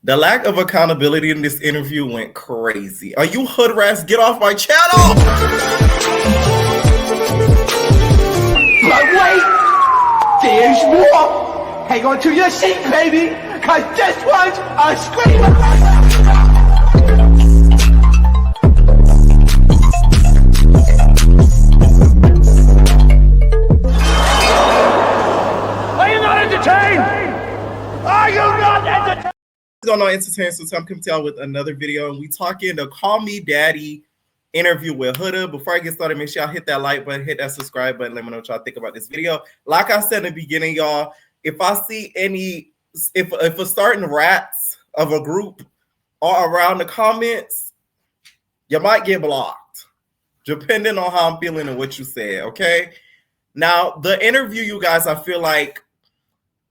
The lack of accountability in this interview went crazy. Are you hood rats? Get off my channel! But wait, there's more. Hang on to your seat, baby, cause this one's a screamer. Are you not entertained? Are you not entertained? Going on Entertainment, so I'm coming to y'all with another video, and we talking the Call Me Daddy interview with Huda. Before I get started, make sure y'all hit that like button, hit that subscribe button. Let me know what y'all think about this video. Like I said in the beginning, y'all, if I see any, if a certain rats of a group are around the comments, you might get blocked, depending on how I'm feeling and what you said. Okay. Now the interview, you guys, I feel like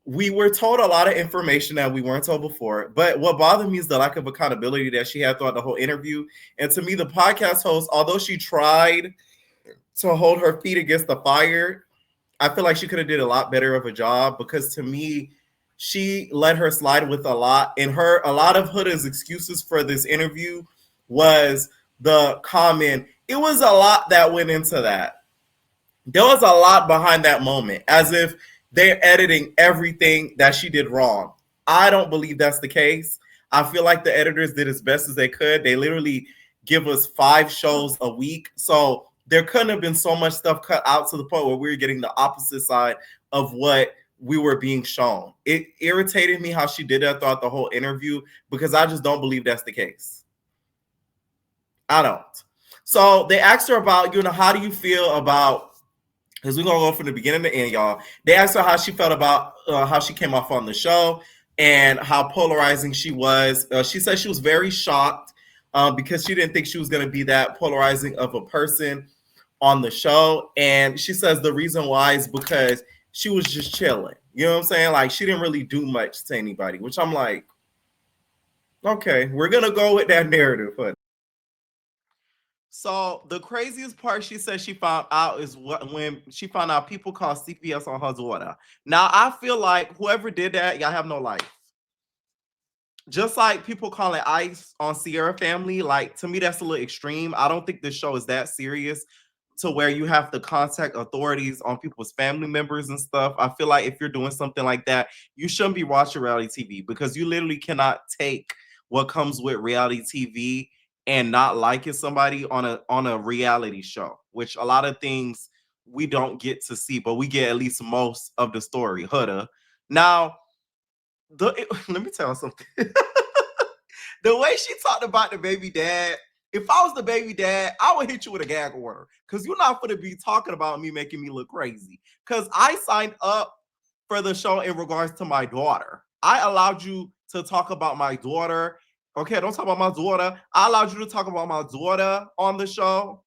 we were told a lot of information that we weren't told before, but what bothered me is the lack of accountability that she had throughout the whole interview. And to me, the podcast host, although she tried to hold her feet against the fire, I feel like she could have did a lot better of a job, because to me, she let her slide with a lot. And a lot of Huda's excuses for this interview was the comment. It was a lot that went into that. There was a lot behind that moment, as if they're editing everything that she did wrong. I don't believe that's the case. I feel like the editors did as best as they could. They literally give us 5 shows a week. So there couldn't have been so much stuff cut out to the point where we were getting the opposite side of what we were being shown. It irritated me how she did that throughout the whole interview, because I just don't believe that's the case. I don't. So they asked her about, how do you feel about, because we're going to go from the beginning to the end, y'all. They asked her how she felt about how she came off on the show and how polarizing she was. She said she was very shocked because she didn't think she was going to be that polarizing of a person on the show. And she says the reason why is because she was just chilling. You know what I'm saying? Like, she didn't really do much to anybody, which I'm like, okay, we're going to go with that narrative. So the craziest part she said she found out is when she found out people call CPS on her daughter. Now, I feel like whoever did that, y'all have no life. Just like people calling ICE on Sierra family, like, to me, that's a little extreme. I don't think this show is that serious to where you have to contact authorities on people's family members and stuff. I feel like if you're doing something like that, you shouldn't be watching reality TV, because you literally cannot take what comes with reality TV and not liking somebody on a reality show, which a lot of things we don't get to see, but we get at least most of the story. Huda. Now, let me tell you something. The way she talked about the baby dad, if I was the baby dad, I would hit you with a gag order, because you're not going to be talking about me making me look crazy, because I signed up for the show in regards to my daughter. I allowed you to talk about my daughter. Okay, don't talk about my daughter. I allowed you to talk about my daughter on the show,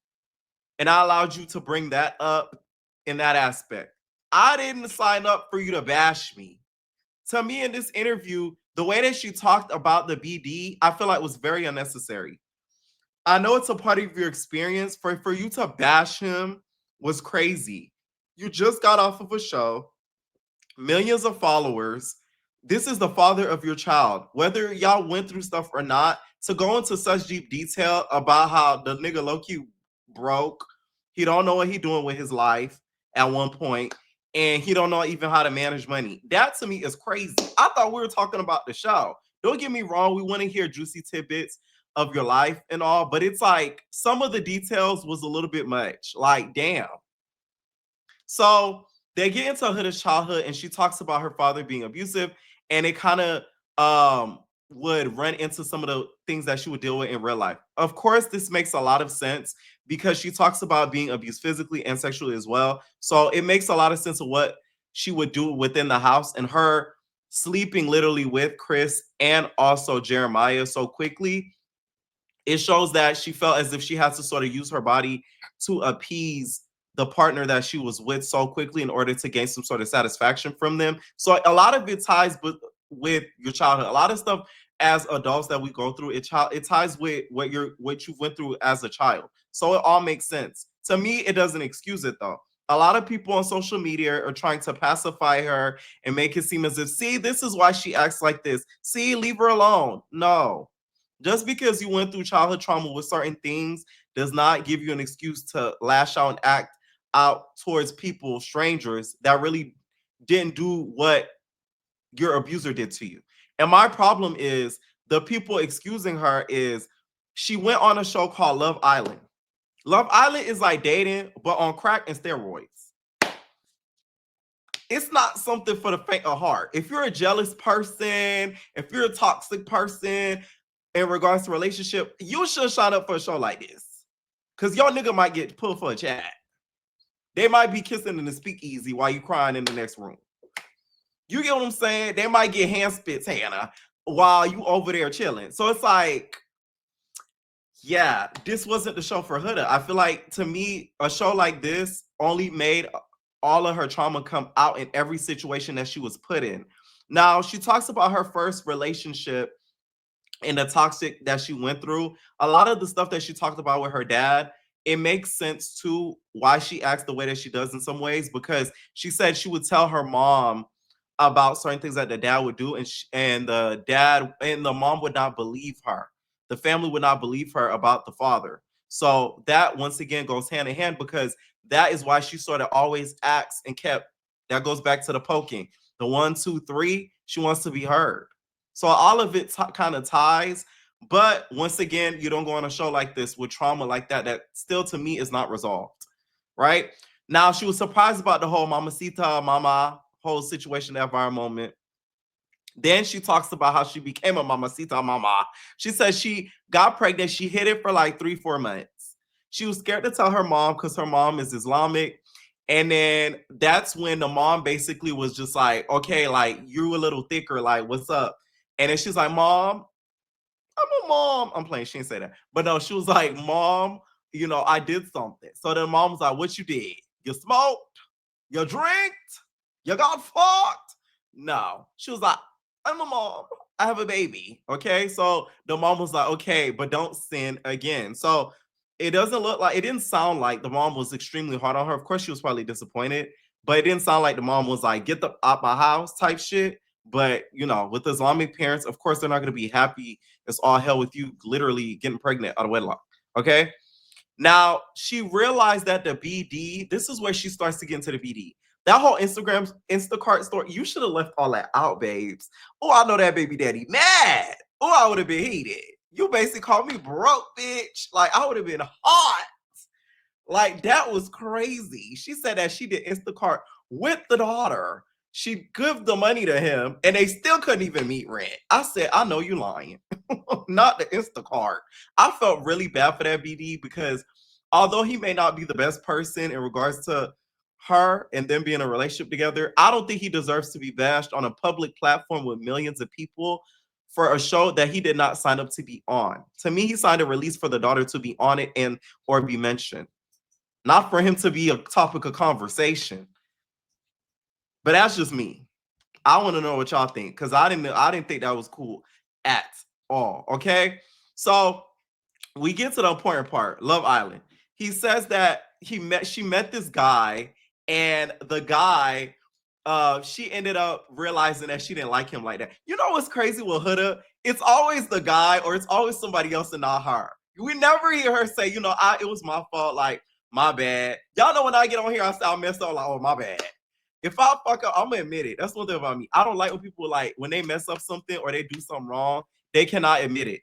and I allowed you to bring that up in that aspect. I didn't sign up for you to bash me. To me, in this interview, the way that she talked about the BD, I feel like was very unnecessary. I know it's a part of your experience. For you to bash him was crazy. You just got off of a show, millions of followers. This is the father of your child. Whether y'all went through stuff or not, to go into such deep detail about how the nigga low-key broke, he don't know what he doing with his life at one point, and he don't know even how to manage money. That to me is crazy. I thought we were talking about the show. Don't get me wrong, we want to hear juicy tidbits of your life and all, but it's like some of the details was a little bit much. Like, damn. So they get into Huda's childhood, and she talks about her father being abusive, and it kind of would run into some of the things that she would deal with in real life. Of course, this makes a lot of sense, because she talks about being abused physically and sexually as well. So it makes a lot of sense of what she would do within the house, and her sleeping literally with Chris and also Jeremiah so quickly. It shows that she felt as if she had to sort of use her body to appease the partner that she was with so quickly in order to gain some sort of satisfaction from them. So a lot of it ties with your childhood. A lot of stuff as adults that we go through, it ties with what you went through as a child. So it all makes sense. To me, it doesn't excuse it though. A lot of people on social media are trying to pacify her and make it seem as if, see, this is why she acts like this. See, leave her alone. No. Just because you went through childhood trauma with certain things does not give you an excuse to lash out and act out towards people, strangers, that really didn't do what your abuser did to you. And my problem is the people excusing her is she went on a show called Love Island. Love Island is like dating, but on crack and steroids. It's not something for the faint of heart. If you're a jealous person, if you're a toxic person in regards to relationship, you should sign up for a show like this. Because your nigga might get pulled for a chat. They might be kissing in the speakeasy while you crying in the next room. You get what I'm saying? They might get hand spits, Hannah, while you over there chilling. So it's like, yeah, this wasn't the show for Huda. I feel like, to me, a show like this only made all of her trauma come out in every situation that she was put in. Now, she talks about her first relationship and the toxic that she went through. A lot of the stuff that she talked about with her dad, it makes sense too why she acts the way that she does in some ways, because she said she would tell her mom about certain things that the dad would do, and the dad and the mom would not believe her. The family would not believe her about the father. So that once again goes hand in hand, because that is why she sort of always acts and kept. That goes back to the poking, the 1, 2, 3. She wants to be heard. So all of it kind of ties. But once again, you don't go on a show like this with trauma like that, that still to me is not resolved. Right? Now, she was surprised about the whole mamacita, mama, whole situation, that viral moment. Then she talks about how she became a mamacita mama. She says she got pregnant. She hid it for like 3, 4 months. She was scared to tell her mom because her mom is Islamic. And then that's when the mom basically was just like, okay, like, you a little thicker, like, what's up? And then she's like, Mom, I'm a mom. I'm playing, she didn't say that. But no, she was like, Mom, I did something. So then mom was like, what you did? You smoked? You drank? You got fucked? No. She was like, I'm a mom. I have a baby. Okay. So the mom was like, okay, but don't sin again. So it didn't sound like the mom was extremely hard on her. Of course, she was probably disappointed, but it didn't sound like the mom was like, get the out my house type shit. But with Islamic parents, of course, they're not going to be happy. It's all hell with you literally getting pregnant out of wedlock. Okay. Now, she realized that the BD, this is where she starts to get into the BD. That whole Instacart story, you should have left all that out, babes. Oh, I know that baby daddy mad. Oh, I would have been heated. You basically called me broke, bitch. Like, I would have been hot. Like, that was crazy. She said that she did Instacart with the daughter. She gave the money to him, and they still couldn't even meet rent. I said, I know you lying. Not the Instacart. I felt really bad for that BD, because although he may not be the best person in regards to her and them being in a relationship together, I don't think he deserves to be bashed on a public platform with millions of people for a show that he did not sign up to be on. To me, he signed a release for the daughter to be on it and or be mentioned, not for him to be a topic of conversation. But that's just me. I want to know what y'all think, because I didn't think that was cool at all. Okay. So we get to the important part, Love Island. He says that she met this guy, and the guy, she ended up realizing that she didn't like him like that. You know what's crazy with Huda? It's always the guy, or it's always somebody else and not her. We never hear her say, it was my fault, like, my bad. Y'all know when I get on here, I say I messed up, like, oh, my bad. If I fuck up, I'm gonna admit it. That's one thing about me. I don't like when people, like, when they mess up something or they do something wrong, they cannot admit it.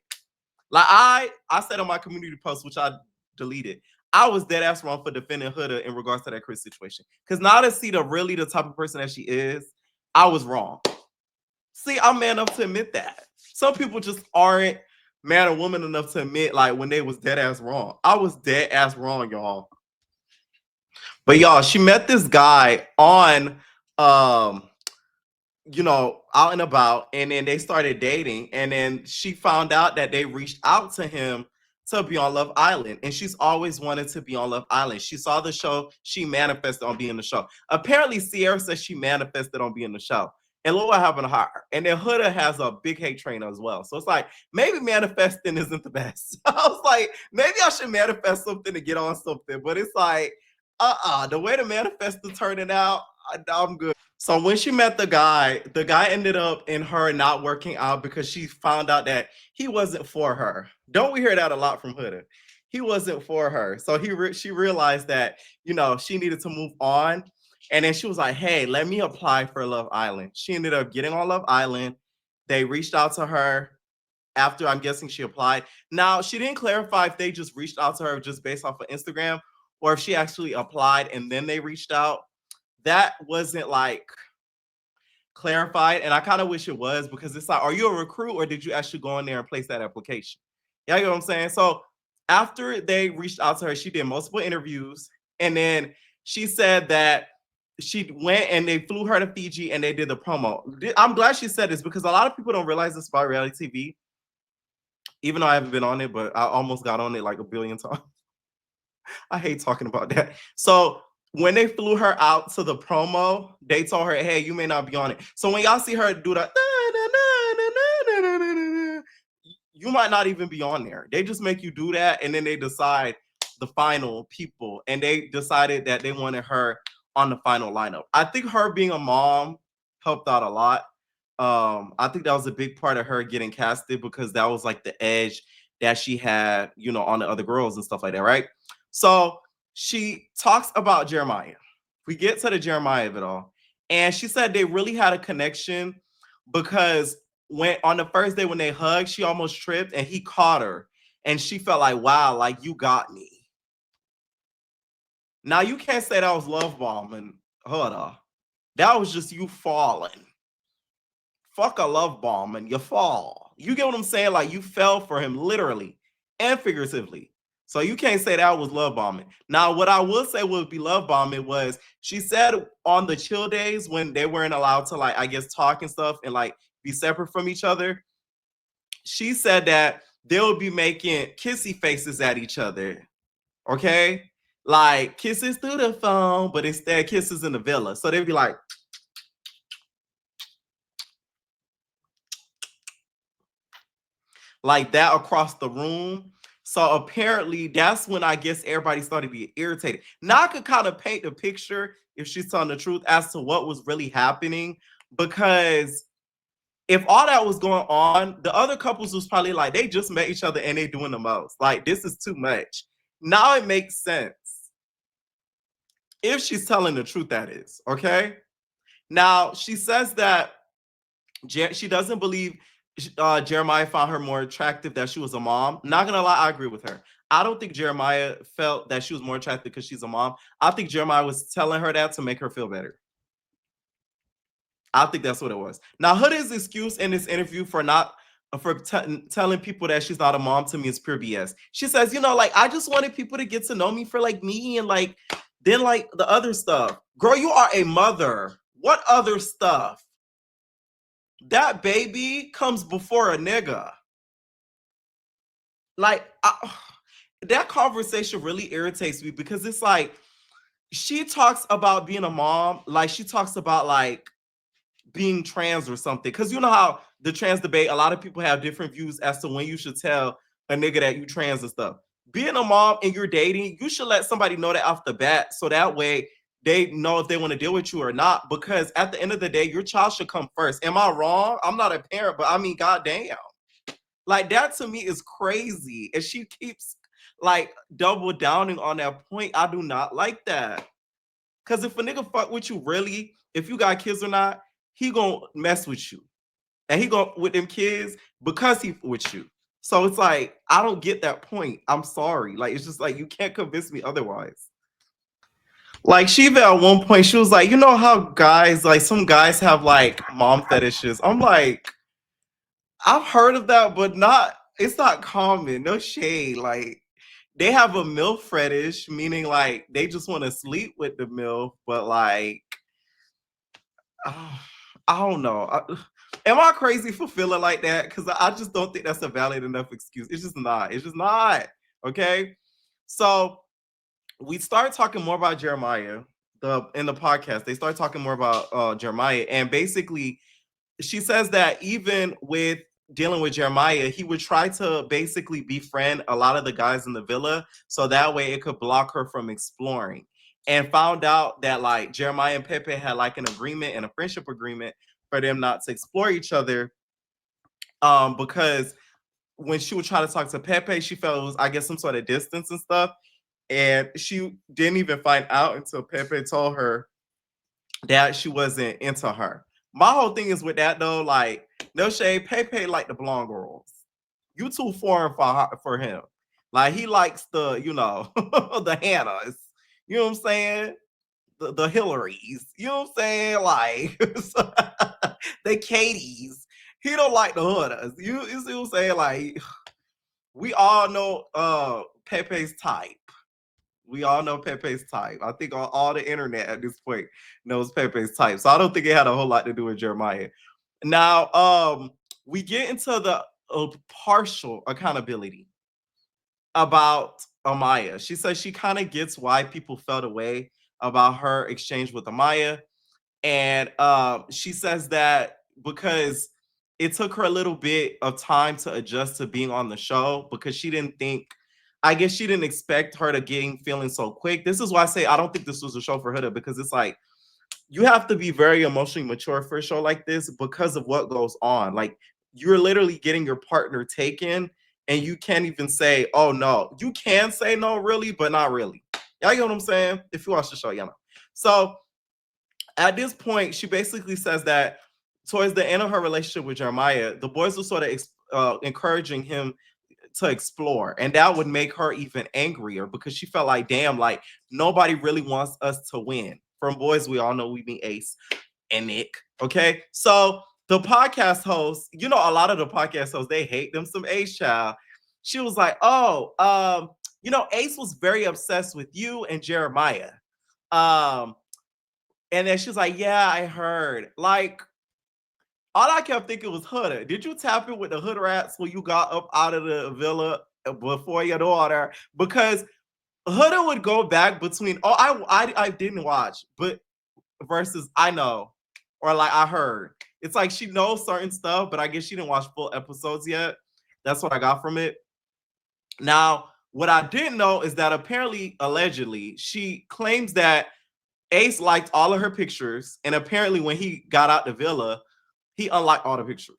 Like, I said on my community post, which I deleted, I was dead ass wrong for defending Huda in regards to that Chris situation. Because now to see the type of person that she is, I was wrong. See, I'm man enough to admit that. Some people just aren't man or woman enough to admit, like, when they was dead ass wrong. I was dead ass wrong, y'all. But y'all, she met this guy on out and about, and then they started dating, and then she found out that they reached out to him to be on Love Island, and she's always wanted to be on Love Island. She saw the show, she manifested on being the show. Apparently, Sierra says she manifested on being the show, and look what happened to her. And then Huda has a big hate train as well, so it's like, maybe manifesting isn't the best. I was like, maybe I should manifest something to get on something, but it's like, The way the manifesto turning out, I'm good. So when she met the guy ended up in her not working out because she found out that he wasn't for her. Don't we hear that a lot from Huda? He wasn't for her. So she realized that, she needed to move on. And then she was like, hey, let me apply for Love Island. She ended up getting on Love Island. They reached out to her after, I'm guessing, she applied. Now, she didn't clarify if they just reached out to her just based off of Instagram or if she actually applied and then they reached out. That wasn't like clarified, and I kind of wish it was, because it's like, are you a recruit or did you actually go in there and place that application? Yeah, you know what I'm saying? So after they reached out to her, she did multiple interviews, and then she said that she went and they flew her to Fiji and they did the promo. I'm glad she said this because a lot of people don't realize this about reality TV, even though I haven't been on it, but I almost got on it like a billion times. I hate talking about that. So when they flew her out to the promo, they told her, hey, you may not be on it. So when y'all see her do that, you might not even be on there. They just make you do that, and then they decide the final people, and they decided that they wanted her on the final lineup. I think her being a mom helped out a lot. I think that was a big part of her getting casted because that was like the edge that she had, on the other girls and stuff like that, right? So she talks about Jeremiah. We get to the Jeremiah of it all. And she said they really had a connection because when on the first day when they hugged, she almost tripped and he caught her. And she felt like, wow, like you got me. Now you can't say that was love bombing, Huda. That was just you falling. Fuck a love bomb and you fall. You get what I'm saying? Like you fell for him literally and figuratively. So you can't say that was love bombing. Now, what I will say would be love bombing was she said on the chill days when they weren't allowed to, like, I guess, talk and stuff and like be separate from each other. She said that they would be making kissy faces at each other. Okay. Like kisses through the phone, but instead kisses in the villa. So they'd be like, that across the room. So apparently that's when I guess everybody started being irritated. Now I could kind of paint the picture, if she's telling the truth, as to what was really happening. Because if all that was going on, the other couples was probably like, they just met each other and they doing the most. Like, this is too much. Now it makes sense. If she's telling the truth, that is, okay? Now, she says that she doesn't believe Jeremiah found her more attractive that she was a mom. Not gonna lie, I agree with her. I don't think Jeremiah felt that she was more attractive because she's a mom. I think Jeremiah was telling her that to make her feel better. I think that's what it was. Now, Huda's excuse in this interview for telling people that she's not a mom to me is pure BS. She says, like, I just wanted people to get to know me for like me and like then like the other stuff. Girl, you are a mother. What other stuff? That baby comes before a nigga. Like, that conversation really irritates me because it's like she talks about being a mom, like she talks about like being trans or something. Because you know how the trans debate, a lot of people have different views as to when you should tell a nigga that you trans and stuff. Being a mom and you're dating, you should let somebody know that off the bat, so that way they know if they want to deal with you or not. Because at the end of the day, your child should come first. Am I wrong? I'm not a parent, but I mean, goddamn. Like, that to me is crazy. And she keeps like double downing on that point. I do not like that. Because if a nigga fuck with you, really, if you got kids or not, he gonna mess with you. And he go with them kids because he with you. So it's like, I don't get that point. I'm sorry. Like, it's just like, you can't convince me otherwise. Like, Shiva at one point, she was like, you know how guys, like some guys have like mom fetishes. I'm like, I've heard of that, but it's not common. No shade. Like, they have a MILF fetish, meaning like they just want to sleep with the MILF, but like, I don't know. Am I crazy for feeling like that? Because I just don't think that's a valid enough excuse. It's just not. It's just not. Okay. So we started talking more about Jeremiah. In the podcast, they started talking more about Jeremiah, and basically, she says that even with dealing with Jeremiah, he would try to basically befriend a lot of the guys in the villa, so that way it could block her from exploring. and found out that like Jeremiah and Pepe had like an agreement and a friendship agreement for them not to explore each other. Because when she would try to talk to Pepe, she felt it was, I guess, some sort of distance and stuff. And she didn't even find out until Pepe told her that she wasn't into her. My whole thing is with that though, like, no shade, Pepe like the blonde girls. You too foreign for him. Like he likes the, the Hannahs. You know what I'm saying? The Hillarys. You know what I'm saying? Like the Katies. He don't like the Hudas. You see what I'm saying? Like we all know Pepe's type. We all know Pepe's type. I think all the internet at this point knows Pepe's type. So I don't think it had a whole lot to do with Jeremiah. Now, we get into the partial accountability about Amaya. She says she kind of gets why people felt away about her exchange with Amaya. And she says that because it took her a little bit of time to adjust to being on the show because she didn't think, I guess she didn't expect her to gain feelings so quick. This is why I say I don't think this was a show for Huda, because it's like you have to be very emotionally mature for a show like this because of what goes on. Like you're literally getting your partner taken and you can't even say, oh no. You can say no, really, but not really. Y'all get what I'm saying? If you watch the show, you know. So at this point, she basically says that towards the end of her relationship with Jeremiah, the boys were sort of encouraging him to explore, and that would make her even angrier because she felt like, damn, like nobody really wants us to win. From boys, we all know we mean Ace and Nick. Okay, so the podcast host, a lot of the podcast hosts, they hate them some Ace child. She was like, Ace was very obsessed with you and Jeremiah. And then she's like, yeah, I heard. Like, all I kept thinking was Huda. Did you tap in with the hood rats when you got up out of the villa before your daughter? Because Huda would go back between, I didn't watch, but versus I know, or like I heard. It's like she knows certain stuff, but I guess she didn't watch full episodes yet. That's what I got from it. Now, what I didn't know is that apparently, allegedly, she claims that Ace liked all of her pictures, and apparently when he got out the villa, he unlocked all the pictures.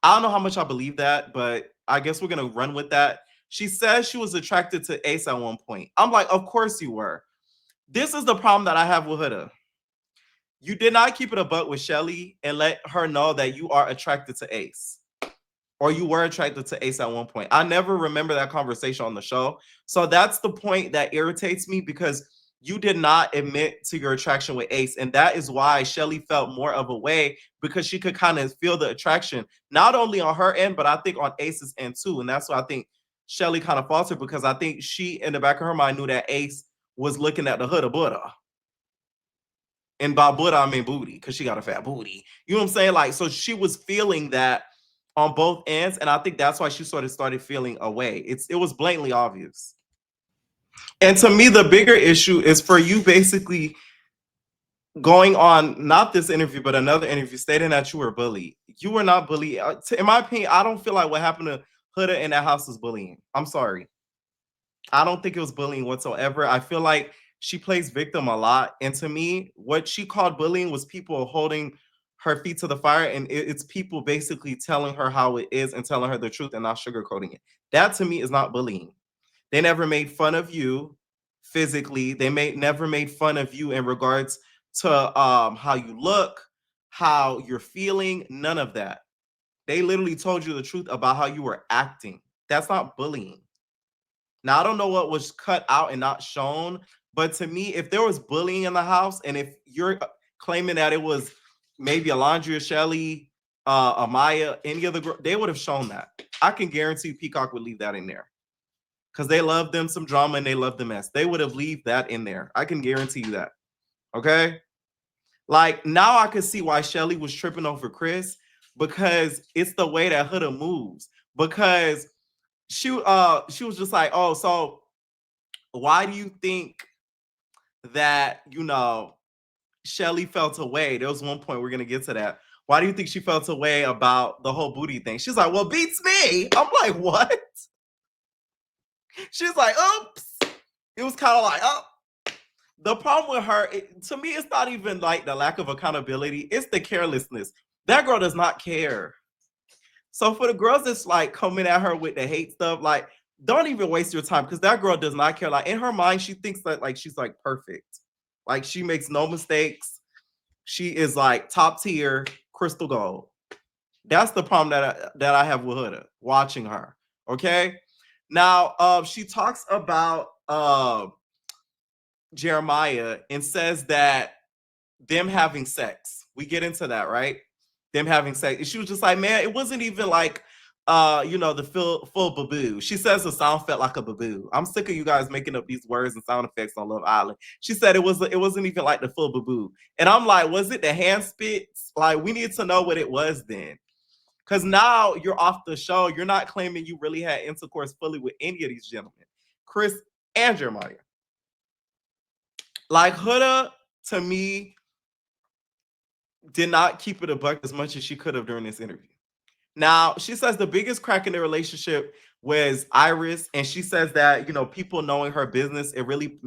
I don't know how much I believe that, but I guess we're gonna run with that. She says she was attracted to Ace at one point. I'm like, of course you were. This is the problem that I have with Huda. You did not keep it a buck with Shelly and let her know that you are attracted to Ace. Or you were attracted to Ace at one point. I never remember that conversation on the show. So that's the point that irritates me because you did not admit to your attraction with Ace. And that is why Shelly felt more of a way because she could kind of feel the attraction, not only on her end, but I think on Ace's end too. And that's why I think Shelly kind of faltered because I think she, in the back of her mind, knew that Ace was looking at the hood of Buddha. And by Buddha, I mean booty because she got a fat booty. You know what I'm saying? Like, so she was feeling that on both ends. And I think that's why she sort of started feeling away. It was blatantly obvious. And to me, the bigger issue is for you basically going on not this interview, but another interview stating that you were bullied. You were not bullied. In my opinion, I don't feel like what happened to Huda in that house was bullying. I'm sorry. I don't think it was bullying whatsoever. I feel like she plays victim a lot. And to me, what she called bullying was people holding her feet to the fire. And it's people basically telling her how it is and telling her the truth and not sugarcoating it. That to me is not bullying. They never made fun of you physically. They never made fun of you in regards to how you look, how you're feeling, none of that. They literally told you the truth about how you were acting. That's not bullying. Now, I don't know what was cut out and not shown, but to me, if there was bullying in the house and if you're claiming that it was maybe Alondra, Shelly, Amaya, any of the girls, they would have shown that. I can guarantee Peacock would leave that in there because they love them some drama and they love the mess. They would have leave that in there. I can guarantee you that. Okay? Like, now I can see why Shelly was tripping over Chris because it's the way that Huda moves. Because she was just like, oh, so why do you think that, Shelly felt away? There was one point, we're gonna get to that. Why do you think she felt away about the whole booty thing? She's like, well, beats me. I'm like, what? She's like, oops. It was kind of like, oh. The problem with her, to me, it's not even like the lack of accountability. It's the carelessness. That girl does not care. So for the girls that's like coming at her with the hate stuff, like don't even waste your time because that girl does not care. Like in her mind, she thinks that like she's like perfect. Like she makes no mistakes. She is like top tier, crystal gold. That's the problem that I have with Huda watching her. Okay. Now she talks about Jeremiah and says that them having sex. We get into that, right? Them having sex. And she was just like, man, it wasn't even like the full baboo. She says the sound felt like a baboo. I'm sick of you guys making up these words and sound effects on Love Island. She said it wasn't even like the full baboo. And I'm like, was it the hand spits? Like, we need to know what it was then. Because now you're off the show. You're not claiming you really had intercourse fully with any of these gentlemen, Chris and Jeremiah. Like Huda, to me, did not keep it a buck as much as she could have during this interview. Now, she says the biggest crack in the relationship was Iris, and she says that, people knowing her business, it really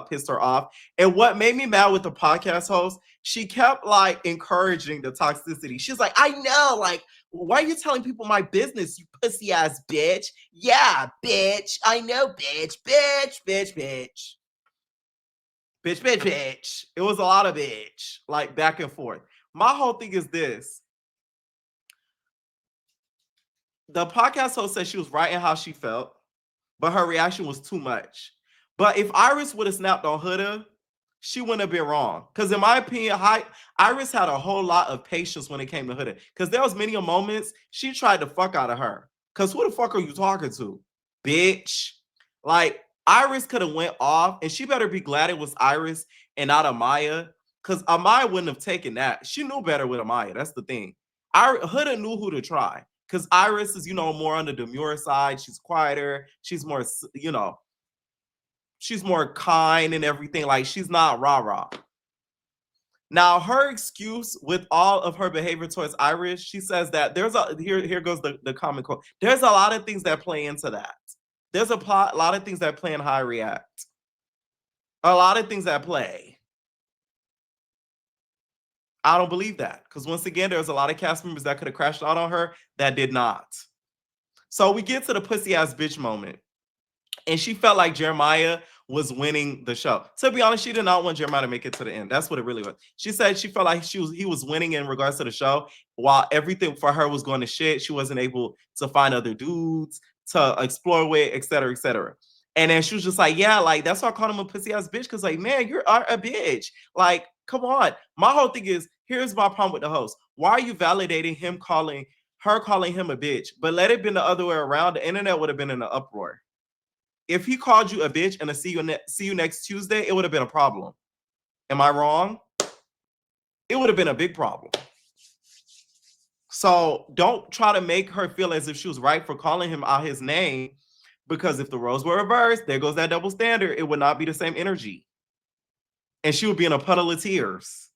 pissed her off. And what made me mad with the podcast host, she kept like encouraging the toxicity. She's like, I know, like, why are you telling people my business, you pussy ass bitch? Yeah, bitch. I know, bitch. Bitch, bitch, bitch. Bitch, bitch, bitch. It was a lot of bitch, like back and forth. My whole thing is this. The podcast host said she was right in how she felt, but her reaction was too much. But if Iris would have snapped on Huda, she wouldn't have been wrong. Because in my opinion, Iris had a whole lot of patience when it came to Huda. Because there was many moments she tried to fuck out of her. Because who the fuck are you talking to? Bitch. Like, Iris could have went off, and she better be glad it was Iris and not Amaya. Because Amaya wouldn't have taken that. She knew better with Amaya. That's the thing. Huda knew who to try. Because Iris is, more on the demure side. She's quieter. She's more, she's more kind and everything. Like, she's not rah-rah. Now, her excuse with all of her behavior towards Iris, she says that here goes the common quote. There's a lot of things that play into that. There's a lot of things that play in how I react. A lot of things that play. I don't believe that. Because once again, there's a lot of cast members that could have crashed out on her that did not. So we get to the pussy ass bitch moment. And she felt like Jeremiah was winning the show. To be honest, she did not want Jeremiah to make it to the end. That's what it really was. She said she felt like he was winning in regards to the show, while everything for her was going to shit. She wasn't able to find other dudes to explore with, et cetera, et cetera. And then she was just like, yeah, like that's why I called him a pussy ass bitch. Cause like, man, you're a bitch. Like, come on. My whole thing is, here's my problem with the host. Why are you validating calling him a bitch? But let it been the other way around. The internet would have been in an uproar. If he called you a bitch and see you next Tuesday, it would have been a problem. Am I wrong? It would have been a big problem. So don't try to make her feel as if she was right for calling him out his name, because if the roles were reversed, there goes that double standard. It would not be the same energy. And she would be in a puddle of tears.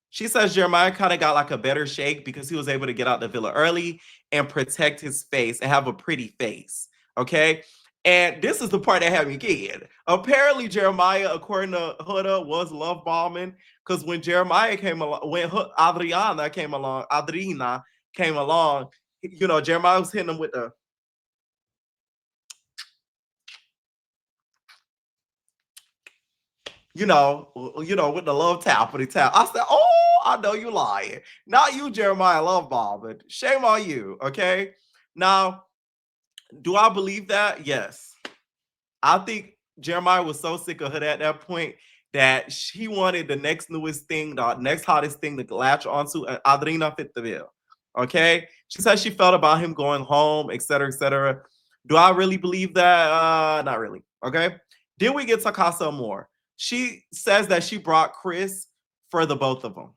She says Jeremiah kind of got like a better shake because he was able to get out the villa early and protect his face and have a pretty face. Okay. And this is the part that had me kid. Apparently, Jeremiah, according to Huda, was love bombing because when Jeremiah came along, when Adriana came along, Jeremiah was hitting him with the with the love tappity tap. I said, oh, I know you lying. Not you, Jeremiah love bombing. Shame on you, okay? Now, do I believe that? Yes. I think Jeremiah was so sick of her at that point that she wanted the next newest thing, the next hottest thing to latch onto, and Adrina fit the bill, okay? She said she felt about him going home, et cetera, et cetera. Do I really believe that? Not really, okay? Then we get to Casa Amor. She says that she brought Chris for the both of them.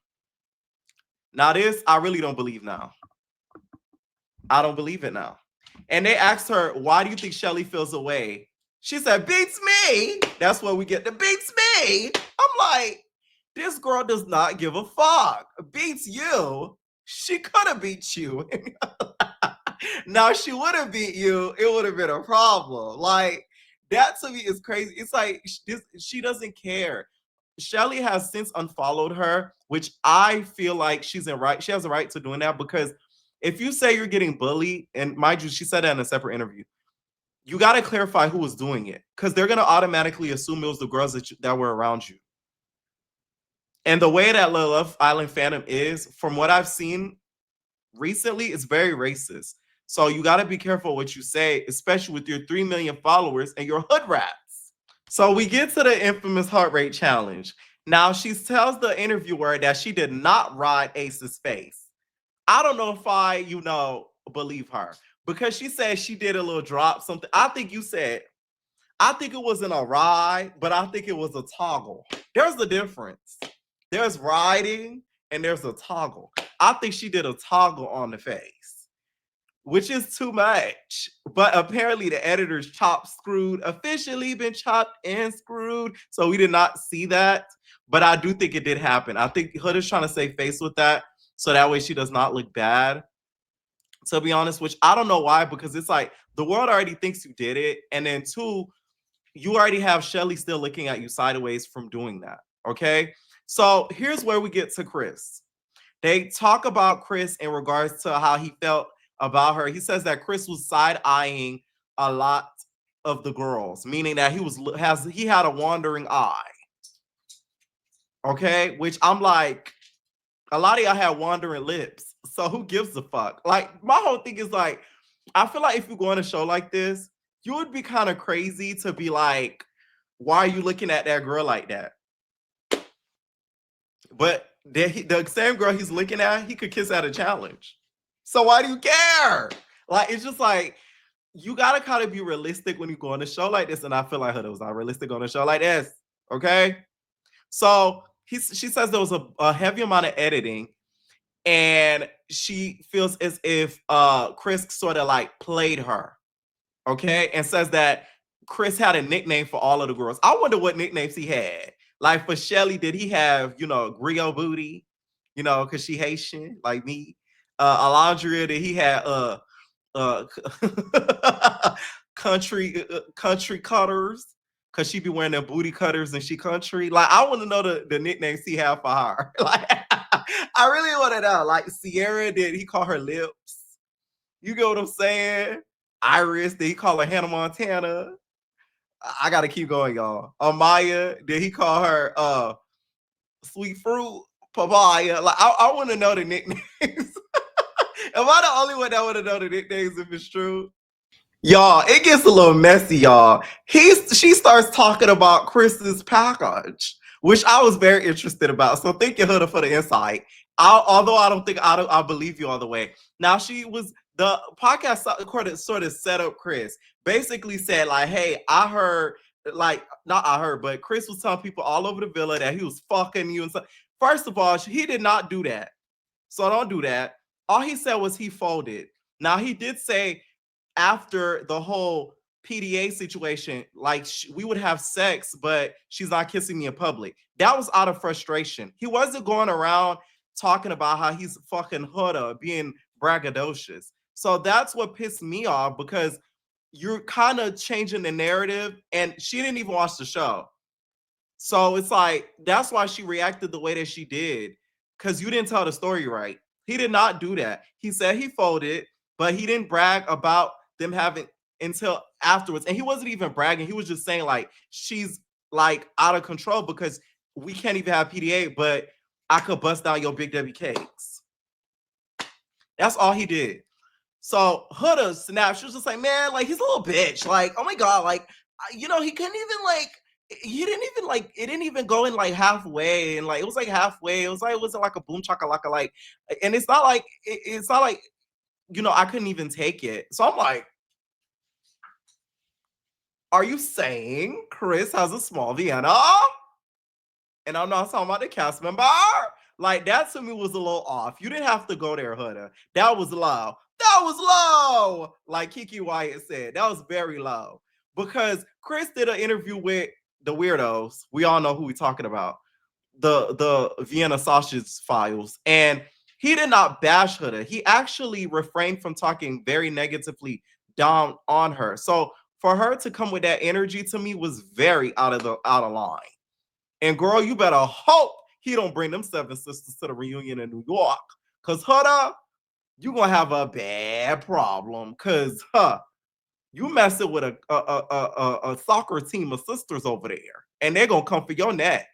Now this, I really don't believe now. I don't believe it now. And they asked her, why do you think Shelly feels away? She said, beats me. That's what we get, the beats me. I'm like, this girl does not give a fuck. Beats you. She could have beat you. Now, she would have beat you. It would have been a problem. Like, That to me is crazy. It's like she doesn't care. Shelly has since unfollowed her, which I feel like she's in right. She has a right to doing that because if you say you're getting bullied, and mind you, she said that in a separate interview, you got to clarify who was doing it because they're gonna automatically assume it was the girls that were around you. And the way that Love Island fandom is, from what I've seen recently, it's very racist. So you got to be careful what you say, especially with your 3 million followers and your hood rats. So we get to the infamous heart rate challenge. Now she tells the interviewer that she did not ride Ace's face. I don't know if I, believe her because she said she did a little drop something. I think you said, I think it wasn't a ride, but I think it was a toggle. There's the difference. There's riding and there's a toggle. I think she did a toggle on the face, which is too much. But apparently the editor's chopped screwed, officially been chopped and screwed. So we did not see that. But I do think it did happen. I think Huda's trying to save face with that. So that way she does not look bad. To be honest, which I don't know why, because it's like the world already thinks you did it. And then two, you already have Shelly still looking at you sideways from doing that. Okay. So here's where we get to Chris. They talk about Chris in regards to how he felt about her. He says that Chris was side-eyeing a lot of the girls, meaning that he had a wandering eye. Okay, which I'm like, a lot of y'all had wandering lips. So who gives a fuck? Like, my whole thing is like, I feel like if you go on a show like this, you would be kind of crazy to be like, why are you looking at that girl like that? But the same girl he's looking at, he could kiss at a challenge. So why do you care? Like, it's just like, you gotta kind of be realistic when you go on a show like this. And I feel like Huda was not realistic on a show like this. Okay. So she says there was a heavy amount of editing, and she feels as if Chris sort of like played her. Okay. And says that Chris had a nickname for all of the girls. I wonder what nicknames he had. Like for Shelly, did he have, Griot Booty? Because she Haitian, like me. Alondria, did he had uh country cutters? Cause she be wearing them booty cutters and she country. Like, I want to know the nicknames he had for her. Like, I really want to know. Like, Sierra, did he call her lips? You get what I'm saying? Iris, did he call her Hannah Montana? I gotta keep going, y'all. Amaya, did he call her sweet fruit papaya? Like, I want to know the nicknames. Am I the only one that want to know the nicknames if it's true? Y'all, it gets a little messy, y'all. She starts talking about Chris's package, which I was very interested about. So thank you, Huda, for the insight. Although I don't think I believe you all the way. Now the podcast sort of set up Chris. Basically said like, hey, I heard, like, not I heard, but Chris was telling people all over the villa that he was fucking you and stuff. First of all, he did not do that. So don't do that. All he said was he folded. Now he did say after the whole PDA situation, like we would have sex, but she's not kissing me in public. That was out of frustration. He wasn't going around talking about how he's fucking Huda, being braggadocious. So that's what pissed me off, because you're kind of changing the narrative, and she didn't even watch the show. So it's like, that's why she reacted the way that she did, because you didn't tell the story right. He did not do that. He said he folded, but he didn't brag about them having until afterwards. And he wasn't even bragging. He was just saying like, she's like out of control because we can't even have PDA, but I could bust down your Big W cakes. That's all he did. So Huda snapped. She was just like, man, like, he's a little bitch. Like, oh my God, like, he couldn't even like, he didn't even like, it didn't even go in like halfway. And like, it was like halfway. It wasn't like a boom chakalaka, like, and it's not like, I couldn't even take it. So I'm like, are you saying Chris has a small Vienna? And I'm not talking about the cast member. Like, that to me was a little off. You didn't have to go there, Huda. That was low. That was low. Like Kiki Wyatt said, that was very low. Because Chris did an interview with the weirdos. We all know who we're talking about. The Vienna Sausage Files. And he did not bash Huda. He actually refrained from talking very negatively down on her. So for her to come with that energy to me was very out of line. And girl, you better hope he don't bring them seven sisters to the reunion in New York. Cause Huda, you gonna have a bad problem. Cause you messing with a soccer team of sisters over there, and they're gonna come for your neck.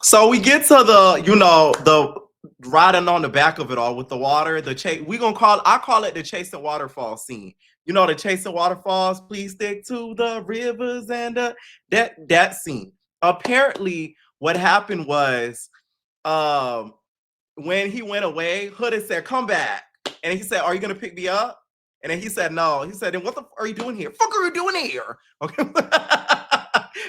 So we get to the riding on the back of it all with the water, the chase. I call it the chasing waterfall scene. The chasing waterfalls, please stick to the rivers and that scene. Apparently, what happened was when he went away, Huda said, "Come back," and he said, "Are you gonna pick me up?" And then he said, "No." He said, "Then what the are you doing here? Fuck are you doing here?" Okay.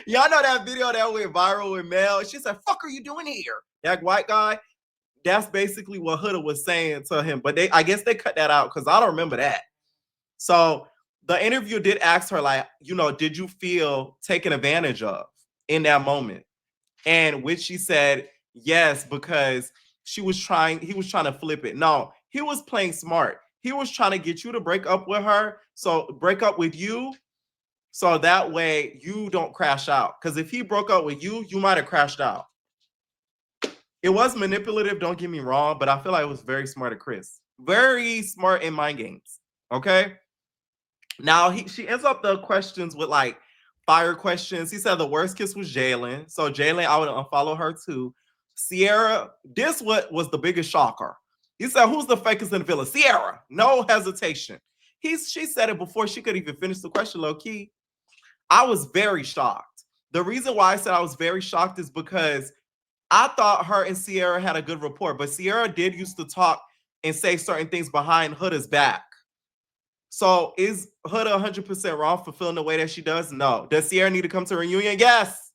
Y'all know that video that went viral with Mel? She said, "Fuck are you doing here?" That white guy. That's basically what Huda was saying to him. But I guess they cut that out because I don't remember that. So the interview did ask her, like, did you feel taken advantage of in that moment? And which she said, yes, because he was trying to flip it. No, he was playing smart. He was trying to get you to break up with her. So break up with you. So that way you don't crash out. Because if he broke up with you, you might have crashed out. It was manipulative, don't get me wrong, but I feel like it was very smart of Chris. Very smart in mind games. Okay. Now she ends up the questions with like fire questions. He said the worst kiss was Jalen. So Jalen, I would unfollow her too. Sierra, this what was the biggest shocker. He said, "Who's the fakest in the village?" Sierra, no hesitation. She said it before she could even finish the question, low key. I was very shocked. The reason why I said I was very shocked is because I thought her and Sierra had a good rapport, but Sierra did used to talk and say certain things behind Huda's back. So is Huda 100% wrong for feeling the way that she does? No. Does Sierra need to come to a reunion? Yes.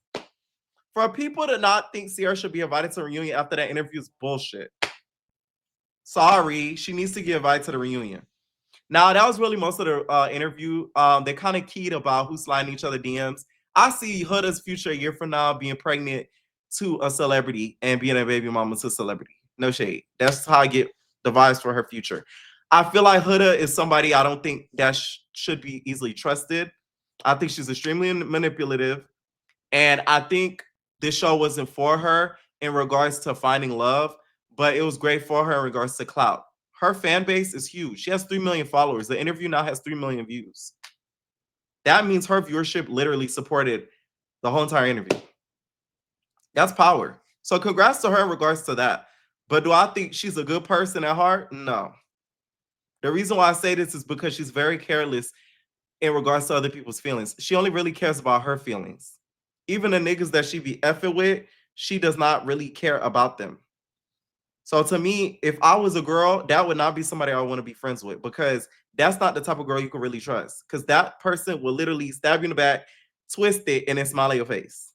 For people to not think Sierra should be invited to a reunion after that interview is bullshit. Sorry, she needs to get invited to the reunion. Now, that was really most of the interview. They kind of keyed about who's sliding each other DMs. I see Huda's future a year from now being pregnant to a celebrity and being a baby mama to a celebrity. No shade. That's how I get the vibes for her future. I feel like Huda is somebody I don't think that should be easily trusted. I think she's extremely manipulative. And I think this show wasn't for her in regards to finding love, but it was great for her in regards to clout. Her fan base is huge. She has 3 million followers. The interview now has 3 million views. That means her viewership literally supported the whole entire interview. That's power. So congrats to her in regards to that. But do I think she's a good person at heart? No. The reason why I say this is because she's very careless in regards to other people's feelings. She only really cares about her feelings. Even the niggas that she be effing with, she does not really care about them. So to me, if I was a girl, that would not be somebody I want to be friends with because that's not the type of girl you can really trust. Because that person will literally stab you in the back, twist it, and then smile at your face.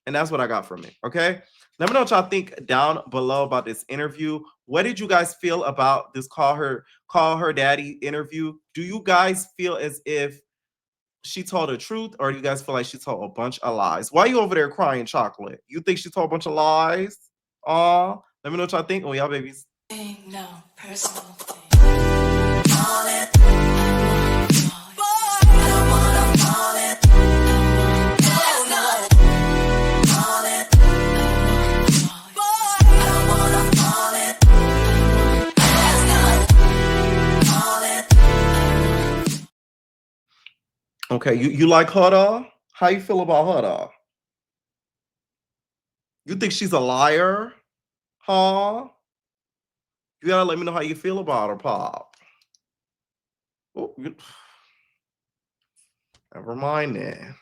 And that's what I got from it. Okay. Let me know what y'all think down below about this interview. What did you guys feel about this call her daddy interview? Do you guys feel as if she told the truth, or do you guys feel like she told a bunch of lies? Why are you over there crying chocolate? You think she told a bunch of lies? Let me know what y'all think. Oh, y'all babies. No, personal thing. Okay, you like Huda? How you feel about Huda? You think she's a liar? Huh? You gotta let me know how you feel about her, Pop. Oh, never mind that.